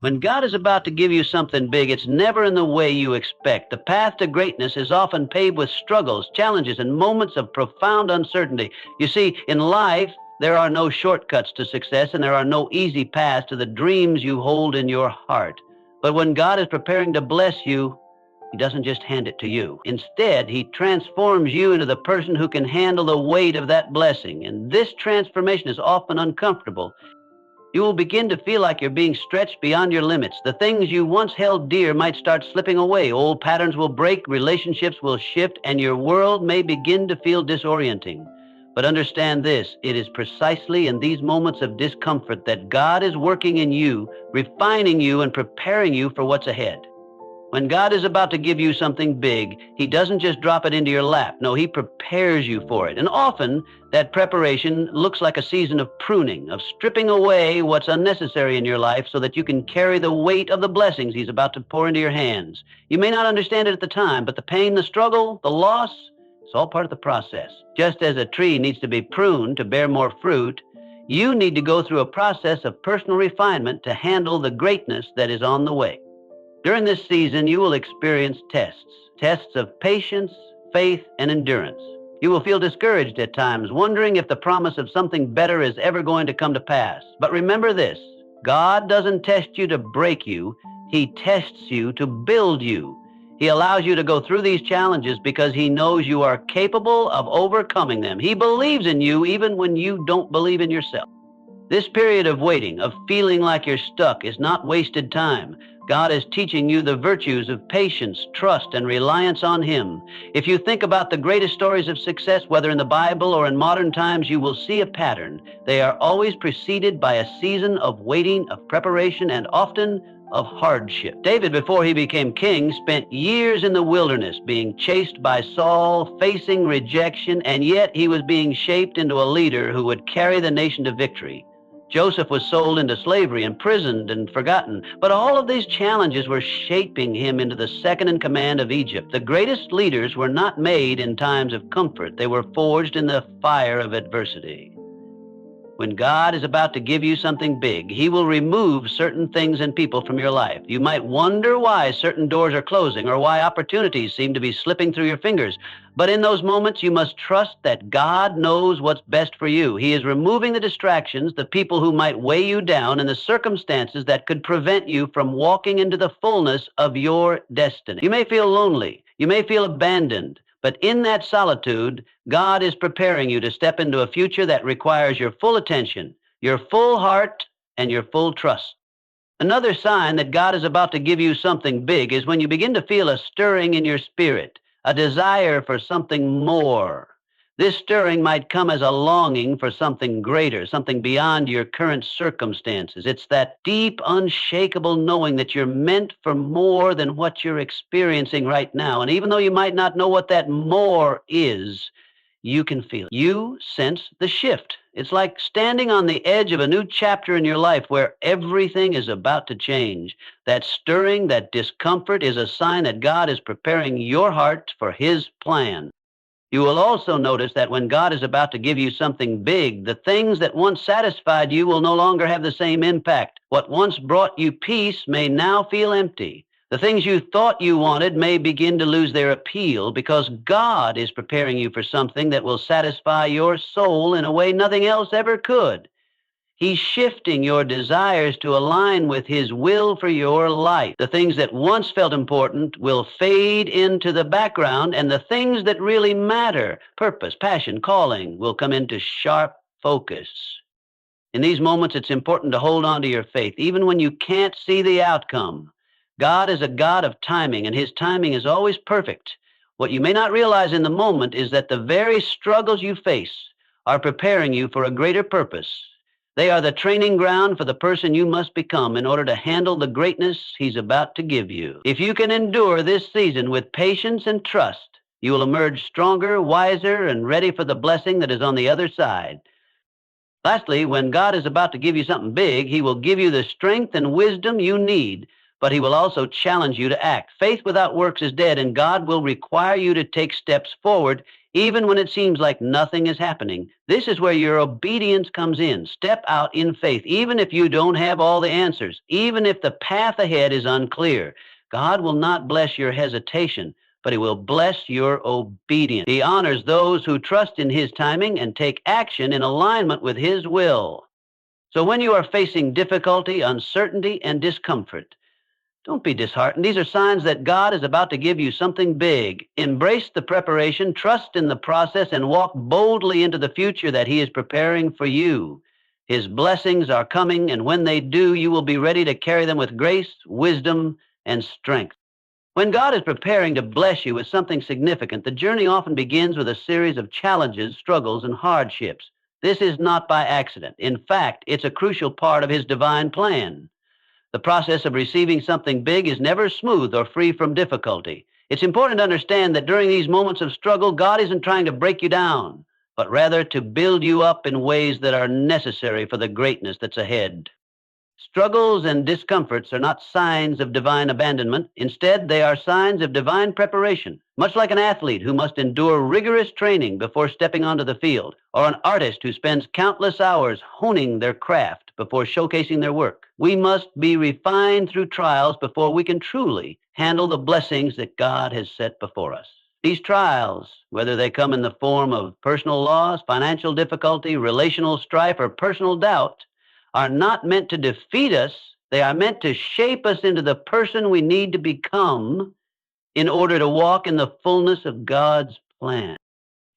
When God is about to give you something big, it's never in the way you expect. The path to greatness is often paved with struggles, challenges, and moments of profound uncertainty. You see, in life, there are no shortcuts to success, and there are no easy paths to the dreams you hold in your heart. But when God is preparing to bless you, He doesn't just hand it to you. Instead, He transforms you into the person who can handle the weight of that blessing. And this transformation is often uncomfortable. You will begin to feel like you're being stretched beyond your limits. The things you once held dear might start slipping away. Old patterns will break, relationships will shift, and your world may begin to feel disorienting. But understand this, it is precisely in these moments of discomfort that God is working in you, refining you, and preparing you for what's ahead. When God is about to give you something big, He doesn't just drop it into your lap. No, He prepares you for it. And often, that preparation looks like a season of pruning, of stripping away what's unnecessary in your life so that you can carry the weight of the blessings He's about to pour into your hands. You may not understand it at the time, but the pain, the struggle, the loss, it's all part of the process. Just as a tree needs to be pruned to bear more fruit, you need to go through a process of personal refinement to handle the greatness that is on the way. During this season, you will experience tests of patience, faith, and endurance. You will feel discouraged at times, wondering if the promise of something better is ever going to come to pass. But remember this, God doesn't test you to break you, He tests you to build you. He allows you to go through these challenges because He knows you are capable of overcoming them. He believes in you even when you don't believe in yourself. This period of waiting, of feeling like you're stuck, is not wasted time. God is teaching you the virtues of patience, trust, and reliance on Him. If you think about the greatest stories of success, whether in the Bible or in modern times, you will see a pattern. They are always preceded by a season of waiting, of preparation, and often of hardship. David, before he became king, spent years in the wilderness, being chased by Saul, facing rejection, and yet he was being shaped into a leader who would carry the nation to victory. Joseph was sold into slavery, imprisoned, and forgotten. But all of these challenges were shaping him into the second in command of Egypt. The greatest leaders were not made in times of comfort. They were forged in the fire of adversity. When God is about to give you something big, He will remove certain things and people from your life. You might wonder why certain doors are closing or why opportunities seem to be slipping through your fingers. But in those moments, you must trust that God knows what's best for you. He is removing the distractions, the people who might weigh you down, and the circumstances that could prevent you from walking into the fullness of your destiny. You may feel lonely. You may feel abandoned. But in that solitude, God is preparing you to step into a future that requires your full attention, your full heart, and your full trust. Another sign that God is about to give you something big is when you begin to feel a stirring in your spirit, a desire for something more. This stirring might come as a longing for something greater, something beyond your current circumstances. It's that deep, unshakable knowing that you're meant for more than what you're experiencing right now. And even though you might not know what that more is, you can feel it. You sense the shift. It's like standing on the edge of a new chapter in your life where everything is about to change. That stirring, that discomfort is a sign that God is preparing your heart for His plan. You will also notice that when God is about to give you something big, the things that once satisfied you will no longer have the same impact. What once brought you peace may now feel empty. The things you thought you wanted may begin to lose their appeal because God is preparing you for something that will satisfy your soul in a way nothing else ever could. He's shifting your desires to align with His will for your life. The things that once felt important will fade into the background, and the things that really matter, purpose, passion, calling, will come into sharp focus. In these moments, it's important to hold on to your faith, even when you can't see the outcome. God is a God of timing, and His timing is always perfect. What you may not realize in the moment is that the very struggles you face are preparing you for a greater purpose. They are the training ground for the person you must become in order to handle the greatness He's about to give you. If you can endure this season with patience and trust, you will emerge stronger, wiser, and ready for the blessing that is on the other side. Lastly, when God is about to give you something big, He will give you the strength and wisdom you need, but He will also challenge you to act. Faith without works is dead, and God will require you to take steps forward even when it seems like nothing is happening. This is where your obedience comes in. Step out in faith, even if you don't have all the answers, even if the path ahead is unclear. God will not bless your hesitation, but he will bless your obedience. He honors those who trust in his timing and take action in alignment with his will. So when you are facing difficulty, uncertainty, and discomfort, don't be disheartened. These are signs that God is about to give you something big. Embrace the preparation, trust in the process, and walk boldly into the future that he is preparing for you. His blessings are coming, and when they do, you will be ready to carry them with grace, wisdom, and strength. When God is preparing to bless you with something significant, the journey often begins with a series of challenges, struggles, and hardships. This is not by accident. In fact, it's a crucial part of his divine plan. The process of receiving something big is never smooth or free from difficulty. It's important to understand that during these moments of struggle, God isn't trying to break you down, but rather to build you up in ways that are necessary for the greatness that's ahead. Struggles and discomforts are not signs of divine abandonment. Instead, they are signs of divine preparation, much like an athlete who must endure rigorous training before stepping onto the field, or an artist who spends countless hours honing their craft before showcasing their work. We must be refined through trials before we can truly handle the blessings that God has set before us. These trials, whether they come in the form of personal loss, financial difficulty, relational strife, or personal doubt, are not meant to defeat us. They are meant to shape us into the person we need to become in order to walk in the fullness of God's plan.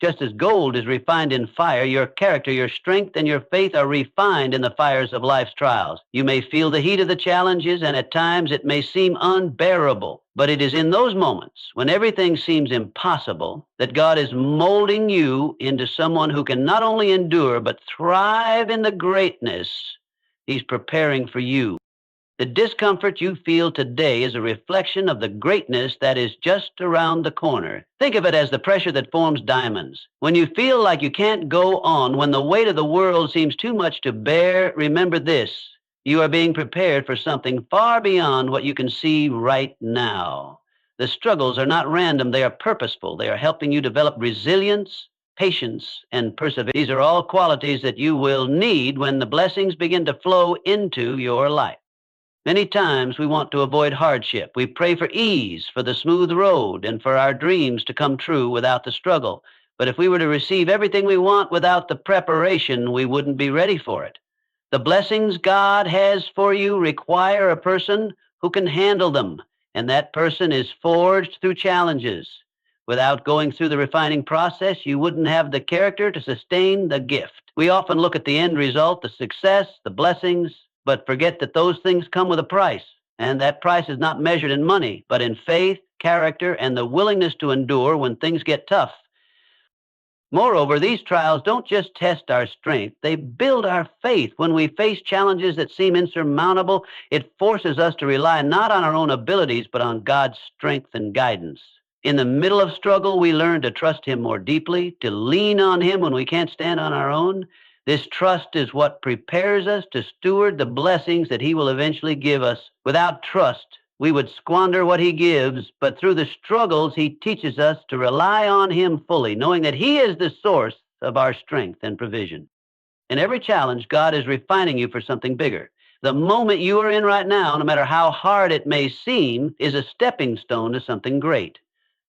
Just as gold is refined in fire, your character, your strength, and your faith are refined in the fires of life's trials. You may feel the heat of the challenges, and at times it may seem unbearable. But it is in those moments when everything seems impossible that God is molding you into someone who can not only endure, but thrive in the greatness he's preparing for you. The discomfort you feel today is a reflection of the greatness that is just around the corner. Think of it as the pressure that forms diamonds. When you feel like you can't go on, when the weight of the world seems too much to bear, remember this: you are being prepared for something far beyond what you can see right now. The struggles are not random, they are purposeful. They are helping you develop resilience, patience, and perseverance. These are all qualities that you will need when the blessings begin to flow into your life. Many times we want to avoid hardship. We pray for ease, for the smooth road, and for our dreams to come true without the struggle. But if we were to receive everything we want without the preparation, we wouldn't be ready for it. The blessings God has for you require a person who can handle them, and that person is forged through challenges. Without going through the refining process, you wouldn't have the character to sustain the gift. We often look at the end result, the success, the blessings, but forget that those things come with a price. And that price is not measured in money, but in faith, character, and the willingness to endure when things get tough. Moreover, these trials don't just test our strength, they build our faith. When we face challenges that seem insurmountable, it forces us to rely not on our own abilities, but on God's strength and guidance. In the middle of struggle, we learn to trust him more deeply, to lean on him when we can't stand on our own. This trust is what prepares us to steward the blessings that he will eventually give us. Without trust, we would squander what he gives, but through the struggles, he teaches us to rely on him fully, knowing that he is the source of our strength and provision. In every challenge, God is refining you for something bigger. The moment you are in right now, no matter how hard it may seem, is a stepping stone to something great.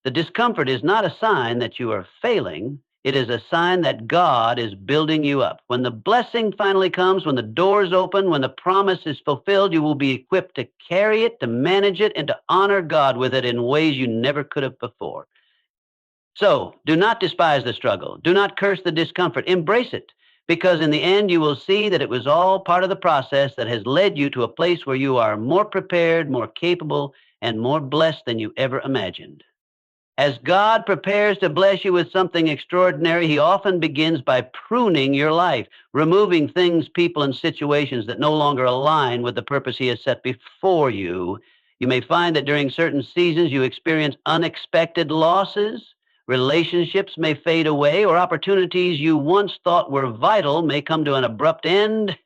The discomfort is not a sign that you are failing. It is a sign that God is building you up. When the blessing finally comes, when the doors open, when the promise is fulfilled, you will be equipped to carry it, to manage it, and to honor God with it in ways you never could have before. So, do not despise the struggle. Do not curse the discomfort. Embrace it, because in the end, you will see that it was all part of the process that has led you to a place where you are more prepared, more capable, and more blessed than you ever imagined. As God prepares to bless you with something extraordinary, he often begins by pruning your life, removing things, people, and situations that no longer align with the purpose he has set before you. You may find that during certain seasons you experience unexpected losses, relationships may fade away, or opportunities you once thought were vital may come to an abrupt end.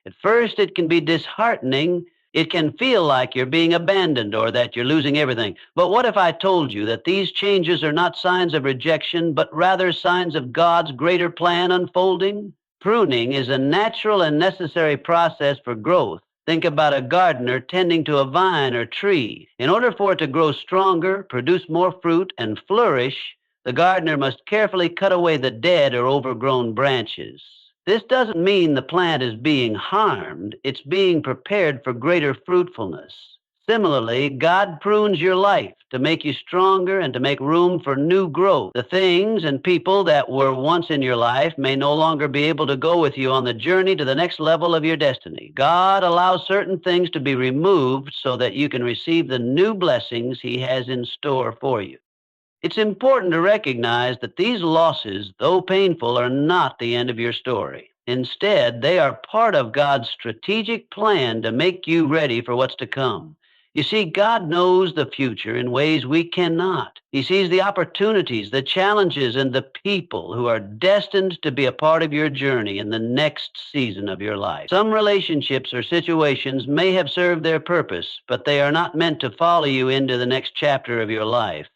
At first, it can be disheartening, It can feel like you're being abandoned or that you're losing everything. But what if I told you that these changes are not signs of rejection, but rather signs of God's greater plan unfolding? Pruning is a natural and necessary process for growth. Think about a gardener tending to a vine or tree. In order for it to grow stronger, produce more fruit, and flourish, the gardener must carefully cut away the dead or overgrown branches. This doesn't mean the plant is being harmed, it's being prepared for greater fruitfulness. Similarly, God prunes your life to make you stronger and to make room for new growth. The things and people that were once in your life may no longer be able to go with you on the journey to the next level of your destiny. God allows certain things to be removed so that you can receive the new blessings He has in store for you. It's important to recognize that these losses, though painful, are not the end of your story. Instead, they are part of God's strategic plan to make you ready for what's to come. You see, God knows the future in ways we cannot. He sees the opportunities, the challenges, and the people who are destined to be a part of your journey in the next season of your life. Some relationships or situations may have served their purpose, but they are not meant to follow you into the next chapter of your life.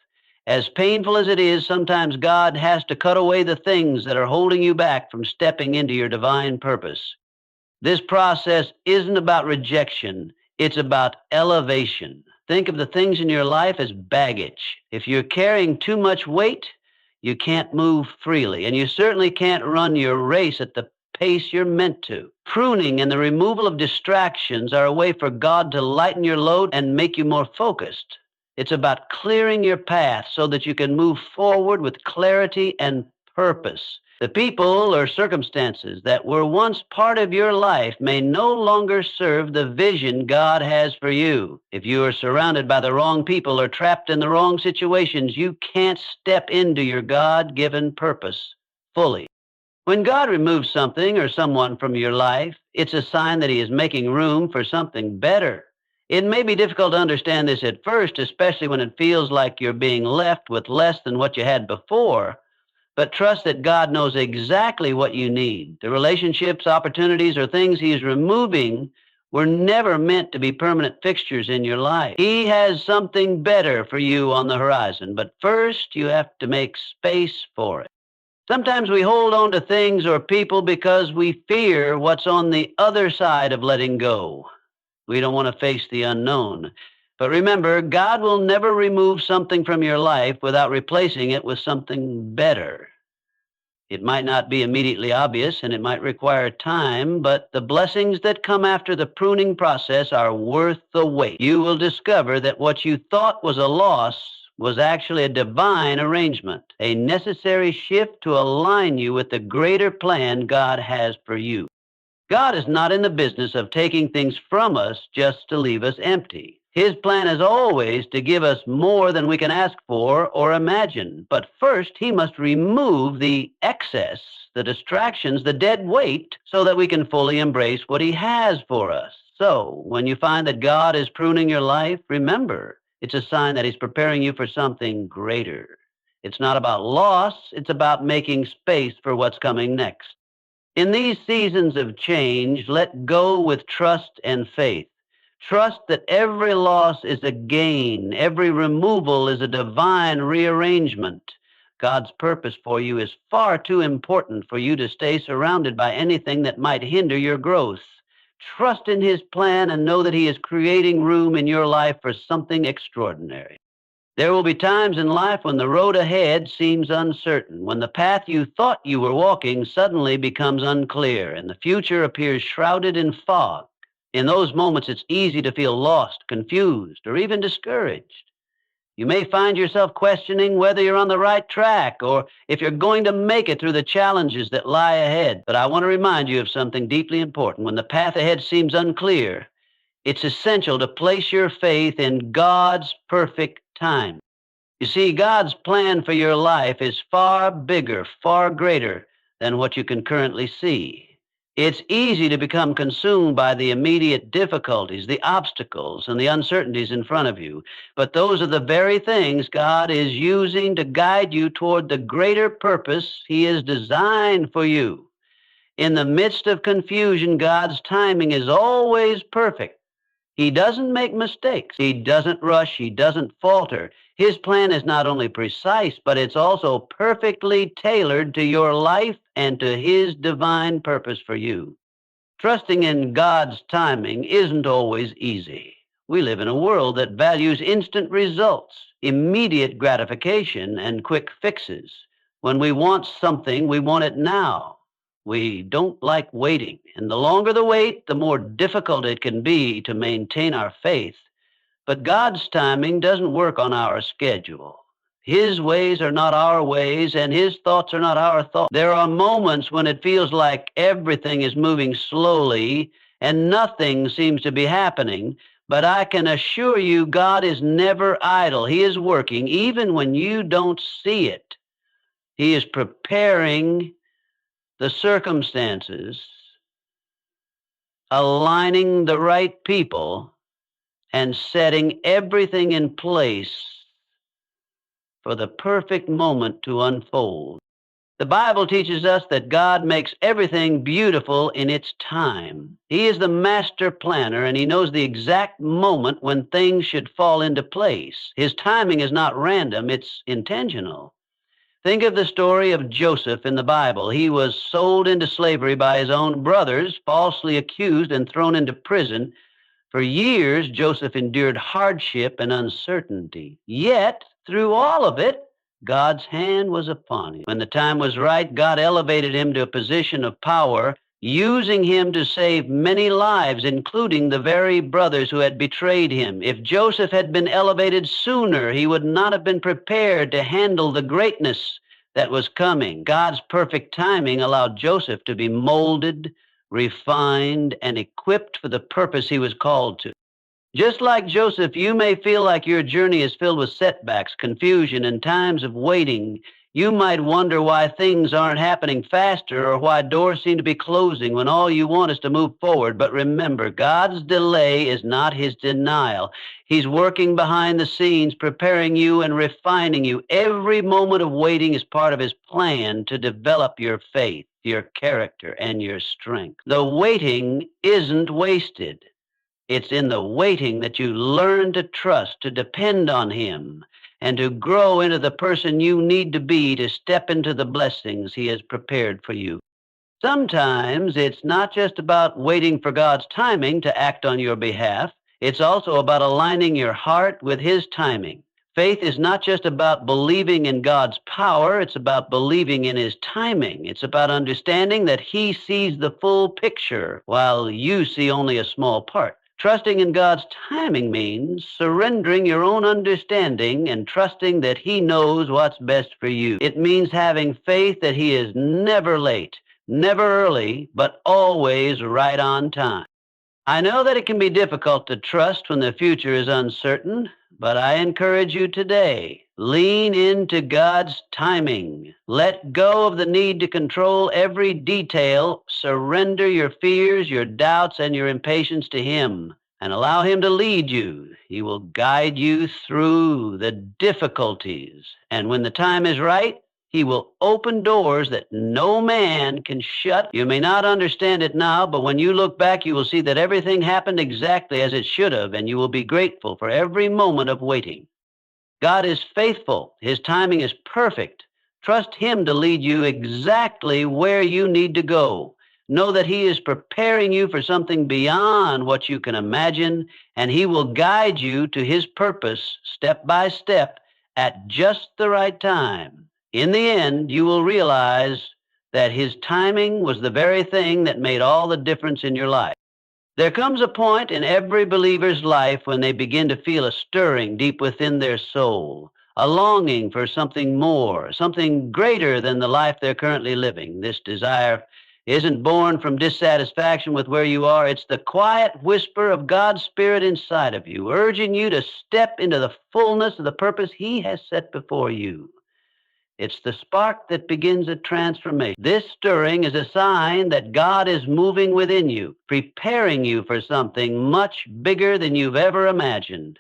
As painful as it is, sometimes God has to cut away the things that are holding you back from stepping into your divine purpose. This process isn't about rejection, it's about elevation. Think of the things in your life as baggage. If you're carrying too much weight, you can't move freely, and you certainly can't run your race at the pace you're meant to. Pruning and the removal of distractions are a way for God to lighten your load and make you more focused. It's about clearing your path so that you can move forward with clarity and purpose. The people or circumstances that were once part of your life may no longer serve the vision God has for you. If you are surrounded by the wrong people or trapped in the wrong situations, you can't step into your God-given purpose fully. When God removes something or someone from your life, it's a sign that He is making room for something better. It may be difficult to understand this at first, especially when it feels like you're being left with less than what you had before, but trust that God knows exactly what you need. The relationships, opportunities, or things He's removing were never meant to be permanent fixtures in your life. He has something better for you on the horizon, but first you have to make space for it. Sometimes we hold on to things or people because we fear what's on the other side of letting go. We don't want to face the unknown. But remember, God will never remove something from your life without replacing it with something better. It might not be immediately obvious and it might require time, but the blessings that come after the pruning process are worth the wait. You will discover that what you thought was a loss was actually a divine arrangement, a necessary shift to align you with the greater plan God has for you. God is not in the business of taking things from us just to leave us empty. His plan is always to give us more than we can ask for or imagine. But first, He must remove the excess, the distractions, the dead weight, so that we can fully embrace what He has for us. So, when you find that God is pruning your life, remember, it's a sign that He's preparing you for something greater. It's not about loss, it's about making space for what's coming next. In these seasons of change, let go with trust and faith. Trust that every loss is a gain, every removal is a divine rearrangement. God's purpose for you is far too important for you to stay surrounded by anything that might hinder your growth. Trust in His plan and know that He is creating room in your life for something extraordinary. There will be times in life when the road ahead seems uncertain, when the path you thought you were walking suddenly becomes unclear and the future appears shrouded in fog. In those moments, it's easy to feel lost, confused, or even discouraged. You may find yourself questioning whether you're on the right track or if you're going to make it through the challenges that lie ahead. But I want to remind you of something deeply important. When the path ahead seems unclear, it's essential to place your faith in God's perfect time. You see, God's plan for your life is far bigger, far greater than what you can currently see. It's easy to become consumed by the immediate difficulties, the obstacles, and the uncertainties in front of you. But those are the very things God is using to guide you toward the greater purpose He has designed for you. In the midst of confusion, God's timing is always perfect. He doesn't make mistakes. He doesn't rush. He doesn't falter. His plan is not only precise, but it's also perfectly tailored to your life and to His divine purpose for you. Trusting in God's timing isn't always easy. We live in a world that values instant results, immediate gratification, and quick fixes. When we want something, we want it now. We don't like waiting, and the longer the wait, the more difficult it can be to maintain our faith. But God's timing doesn't work on our schedule. His ways are not our ways, and His thoughts are not our thoughts. There are moments when it feels like everything is moving slowly and nothing seems to be happening, but I can assure you God is never idle. He is working even when you don't see it. He is preparing the circumstances, aligning the right people, and setting everything in place for the perfect moment to unfold. The Bible teaches us that God makes everything beautiful in its time. He is the master planner, and He knows the exact moment when things should fall into place. His timing is not random, it's intentional. Think of the story of Joseph in the Bible. He was sold into slavery by his own brothers, falsely accused and thrown into prison. For years, Joseph endured hardship and uncertainty. Yet, through all of it, God's hand was upon him. When the time was right, God elevated him to a position of power, using him to save many lives, including the very brothers who had betrayed him. If Joseph had been elevated sooner, he would not have been prepared to handle the greatness that was coming. God's perfect timing allowed Joseph to be molded, refined, and equipped for the purpose he was called to. Just like Joseph, you may feel like your journey is filled with setbacks, confusion, and times of waiting. You might wonder why things aren't happening faster or why doors seem to be closing when all you want is to move forward. But remember, God's delay is not His denial. He's working behind the scenes, preparing you and refining you. Every moment of waiting is part of His plan to develop your faith, your character, and your strength. The waiting isn't wasted. It's in the waiting that you learn to trust, to depend on Him, and to grow into the person you need to be to step into the blessings He has prepared for you. Sometimes it's not just about waiting for God's timing to act on your behalf. It's also about aligning your heart with His timing. Faith is not just about believing in God's power. It's about believing in His timing. It's about understanding that He sees the full picture while you see only a small part. Trusting in God's timing means surrendering your own understanding and trusting that He knows what's best for you. It means having faith that He is never late, never early, but always right on time. I know that it can be difficult to trust when the future is uncertain, but I encourage you today, lean into God's timing. Let go of the need to control every detail. Surrender your fears, your doubts, and your impatience to Him, and allow Him to lead you. He will guide you through the difficulties, and when the time is right, He will open doors that no man can shut. You may not understand it now, but when you look back, you will see that everything happened exactly as it should have, and you will be grateful for every moment of waiting. God is faithful. His timing is perfect. Trust Him to lead you exactly where you need to go. Know that He is preparing you for something beyond what you can imagine, and He will guide you to His purpose step by step at just the right time. In the end, you will realize that His timing was the very thing that made all the difference in your life. There comes a point in every believer's life when they begin to feel a stirring deep within their soul, a longing for something more, something greater than the life they're currently living. This desire isn't born from dissatisfaction with where you are. It's the quiet whisper of God's Spirit inside of you, urging you to step into the fullness of the purpose He has set before you. It's the spark that begins a transformation. This stirring is a sign that God is moving within you, preparing you for something much bigger than you've ever imagined.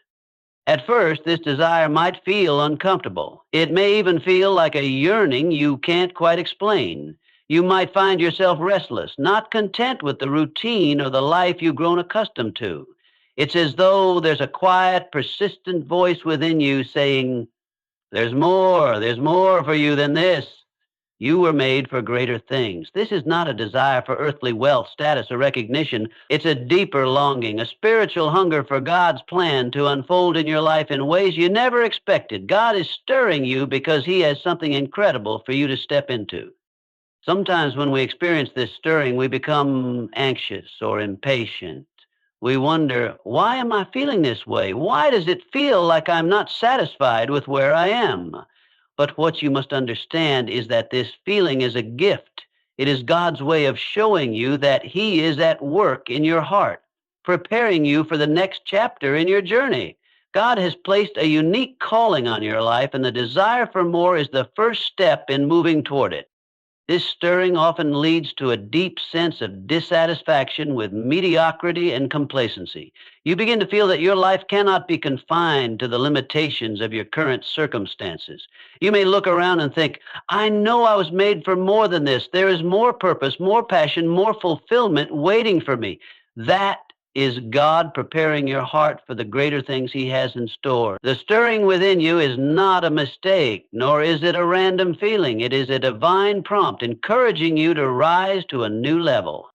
At first, this desire might feel uncomfortable. It may even feel like a yearning you can't quite explain. You might find yourself restless, not content with the routine or the life you've grown accustomed to. It's as though there's a quiet, persistent voice within you saying, there's more for you than this. You were made for greater things. This is not a desire for earthly wealth, status, or recognition. It's a deeper longing, a spiritual hunger for God's plan to unfold in your life in ways you never expected. God is stirring you because He has something incredible for you to step into. Sometimes when we experience this stirring, we become anxious or impatient. We wonder, why am I feeling this way? Why does it feel like I'm not satisfied with where I am? But what you must understand is that this feeling is a gift. It is God's way of showing you that He is at work in your heart, preparing you for the next chapter in your journey. God has placed a unique calling on your life, and the desire for more is the first step in moving toward it. This stirring often leads to a deep sense of dissatisfaction with mediocrity and complacency. You begin to feel that your life cannot be confined to the limitations of your current circumstances. You may look around and think, I know I was made for more than this. There is more purpose, more passion, more fulfillment waiting for me. That is God preparing your heart for the greater things He has in store. The stirring within you is not a mistake, nor is it a random feeling. It is a divine prompt encouraging you to rise to a new level.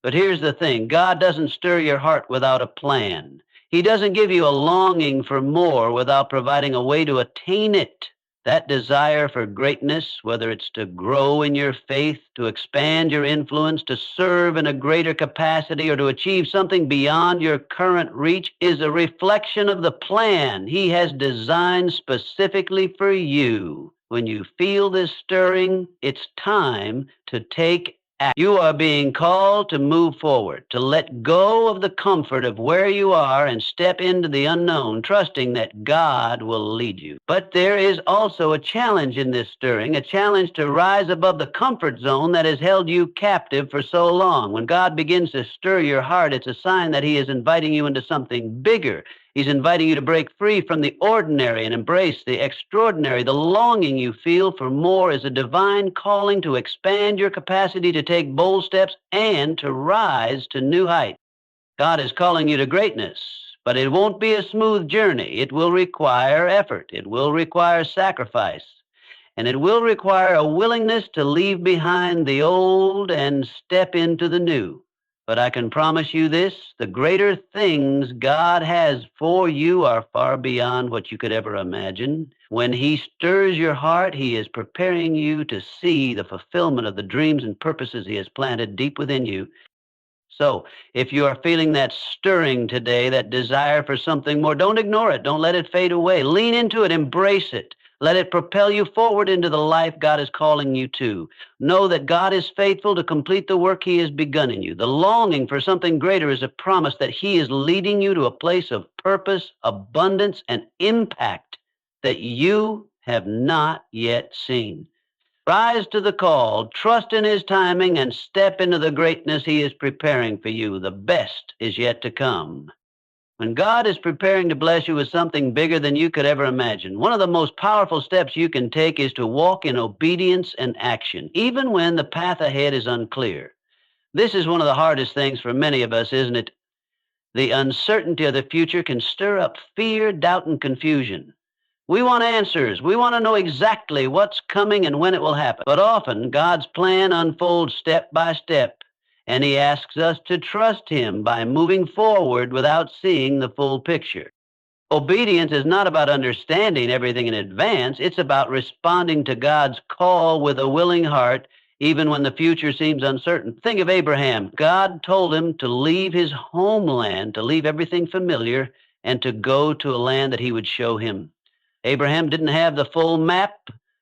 But here's the thing, God doesn't stir your heart without a plan. He doesn't give you a longing for more without providing a way to attain it. That desire for greatness, whether it's to grow in your faith, to expand your influence, to serve in a greater capacity, or to achieve something beyond your current reach, is a reflection of the plan He has designed specifically for you. When you feel this stirring, it's time to take action. You are being called to move forward, to let go of the comfort of where you are and step into the unknown, trusting that God will lead you. But there is also a challenge in this stirring, a challenge to rise above the comfort zone that has held you captive for so long. When God begins to stir your heart, it's a sign that He is inviting you into something bigger. He's inviting you to break free from the ordinary and embrace the extraordinary. The longing you feel for more is a divine calling to expand your capacity to take bold steps and to rise to new heights. God is calling you to greatness, but it won't be a smooth journey. It will require effort. It will require sacrifice. And it will require a willingness to leave behind the old and step into the new. But I can promise you this, the greater things God has for you are far beyond what you could ever imagine. When He stirs your heart, He is preparing you to see the fulfillment of the dreams and purposes He has planted deep within you. So, if you are feeling that stirring today, that desire for something more, don't ignore it. Don't let it fade away. Lean into it. Embrace it. Let it propel you forward into the life God is calling you to. Know that God is faithful to complete the work He has begun in you. The longing for something greater is a promise that He is leading you to a place of purpose, abundance, and impact that you have not yet seen. Rise to the call, trust in His timing, and step into the greatness He is preparing for you. The best is yet to come. When God is preparing to bless you with something bigger than you could ever imagine, one of the most powerful steps you can take is to walk in obedience and action, even when the path ahead is unclear. This is one of the hardest things for many of us, isn't it? The uncertainty of the future can stir up fear, doubt, and confusion. We want answers. We want to know exactly what's coming and when it will happen. But often, God's plan unfolds step by step, and He asks us to trust Him by moving forward without seeing the full picture. Obedience is not about understanding everything in advance. It's about responding to God's call with a willing heart, even when the future seems uncertain. Think of Abraham. God told him to leave his homeland, to leave everything familiar, and to go to a land that He would show him. Abraham didn't have the full map,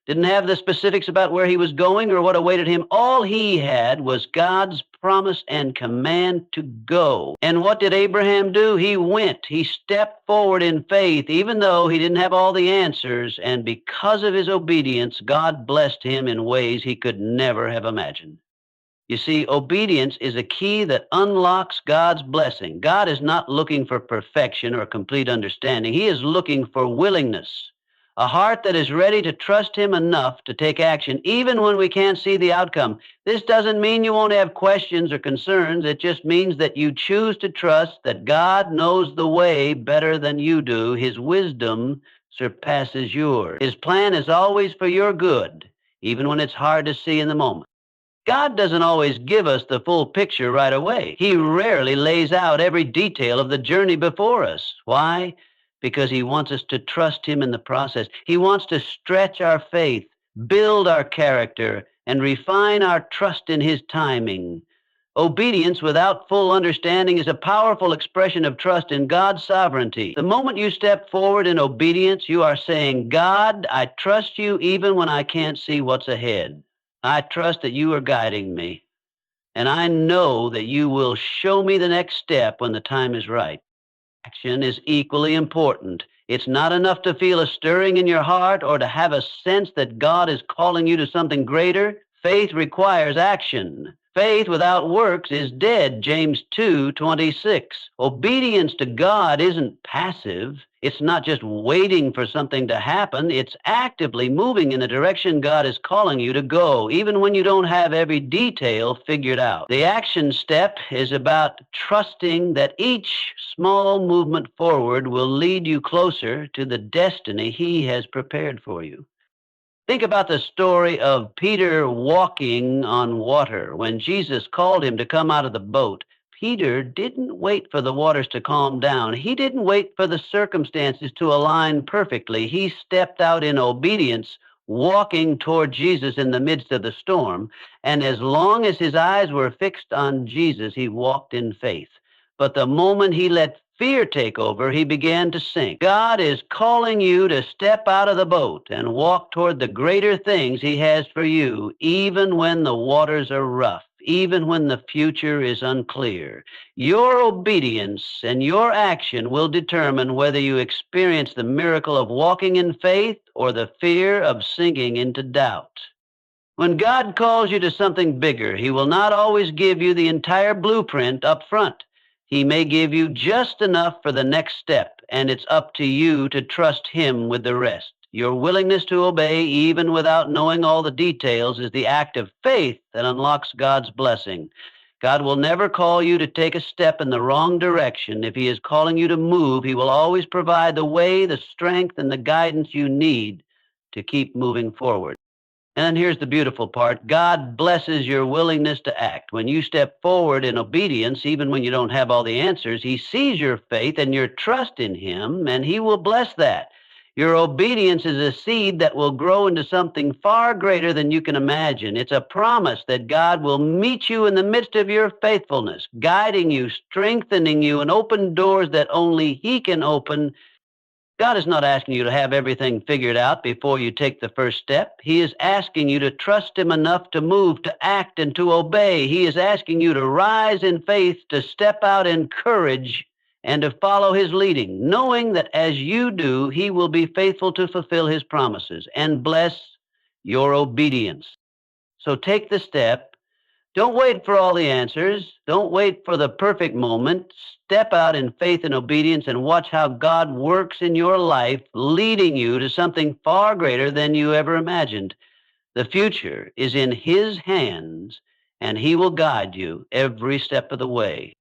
didn't have the specifics about where he was going or what awaited him. All he had was God's promise and command to go. And what did Abraham do? He went. He stepped forward in faith, even though he didn't have all the answers. And because of his obedience, God blessed him in ways he could never have imagined. You see, obedience is a key that unlocks God's blessing. God is not looking for perfection or complete understanding. He is looking for willingness, A heart that is ready to trust Him enough to take action, even when we can't see the outcome. This doesn't mean you won't have questions or concerns. It just means that you choose to trust that God knows the way better than you do. His wisdom surpasses yours. His plan is always for your good, even when it's hard to see in the moment. God doesn't always give us the full picture right away. He rarely lays out every detail of the journey before us. Why? Because He wants us to trust Him in the process. He wants to stretch our faith, build our character, and refine our trust in His timing. Obedience without full understanding is a powerful expression of trust in God's sovereignty. The moment you step forward in obedience, you are saying, God, I trust you even when I can't see what's ahead. I trust that you are guiding me, and I know that you will show me the next step when the time is right. Action is equally important. It's not enough to feel a stirring in your heart or to have a sense that God is calling you to something greater. Faith requires action. Faith without works is dead, James 2:26. Obedience to God isn't passive. It's not just waiting for something to happen. It's actively moving in the direction God is calling you to go, even when you don't have every detail figured out. The action step is about trusting that each small movement forward will lead you closer to the destiny He has prepared for you. Think about the story of Peter walking on water. When Jesus called him to come out of the boat, Peter didn't wait for the waters to calm down. He didn't wait for the circumstances to align perfectly. He stepped out in obedience, walking toward Jesus in the midst of the storm. And as long as his eyes were fixed on Jesus, he walked in faith. But the moment he let fear take over, he began to sink. God is calling you to step out of the boat and walk toward the greater things He has for you, even when the waters are rough, even when the future is unclear. Your obedience and your action will determine whether you experience the miracle of walking in faith or the fear of sinking into doubt. When God calls you to something bigger, He will not always give you the entire blueprint up front. He may give you just enough for the next step, and it's up to you to trust Him with the rest. Your willingness to obey, even without knowing all the details, is the act of faith that unlocks God's blessing. God will never call you to take a step in the wrong direction. If He is calling you to move, He will always provide the way, the strength, and the guidance you need to keep moving forward. And here's the beautiful part. God blesses your willingness to act. When you step forward in obedience, even when you don't have all the answers, He sees your faith and your trust in Him, and He will bless that. Your obedience is a seed that will grow into something far greater than you can imagine. It's a promise that God will meet you in the midst of your faithfulness, guiding you, strengthening you, and open doors that only He can open. God is not asking you to have everything figured out before you take the first step. He is asking you to trust Him enough to move, to act, and to obey. He is asking you to rise in faith, to step out in courage, and to follow His leading, knowing that as you do, He will be faithful to fulfill His promises and bless your obedience. So take the step. Don't wait for all the answers. Don't wait for the perfect moment. Step out in faith and obedience and watch how God works in your life, leading you to something far greater than you ever imagined. The future is in His hands, and He will guide you every step of the way.